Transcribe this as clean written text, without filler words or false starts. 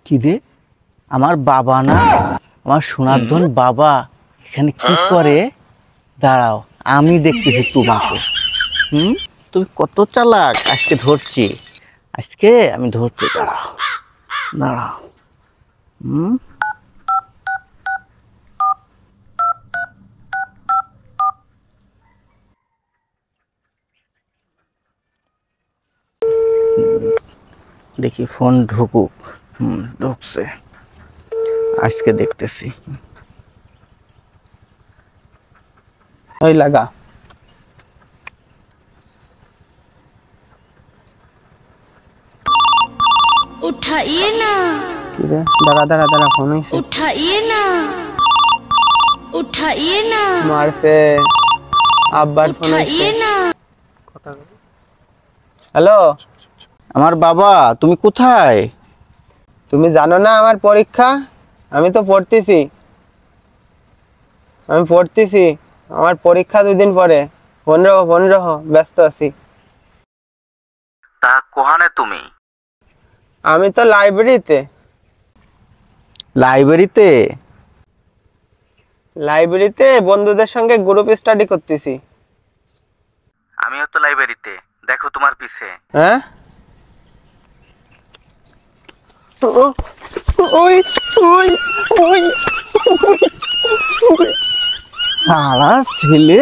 কি রে, আমার বাবা না, আমার সোনার্ধন বাবা এখানে কি করে? দাঁড়াও, আমি দেখতেছি তোমাকে। তুমি কত চালাক, আজকে ধরছি, আজকে আমি ধরছি। দাঁড়াও দাঁড়াও। দেখি ফোন ঢুকুক। ঢুকছে, আজকে দেখতেছি। ওই লাগা। उठाइए ना। दादा दादा दादा फोन ही से। उठाइए ना, उठाइए ना। मार से আব্বার ফোন उठाइए ना। হ্যালো, আমার বাবা, তুমি কোথায়? তুমি জানো না আমার পরীক্ষা? আমি তো পড়তেছি, আমার পরীক্ষা 2 দিন পরে। ফোন রাখো, ব্যস্ত আছি। তা কোহানে তুমি? আমি তো লাইব্রেরিতে। লাইব্রেরিতে বন্ধুদের সঙ্গে গ্রুপ স্টাডি করতেছি। আমিও তো লাইব্রেরিতে, দেখো তোমার পিছে। হ্যাঁ, ওই ওই ওই হালার ছেলে।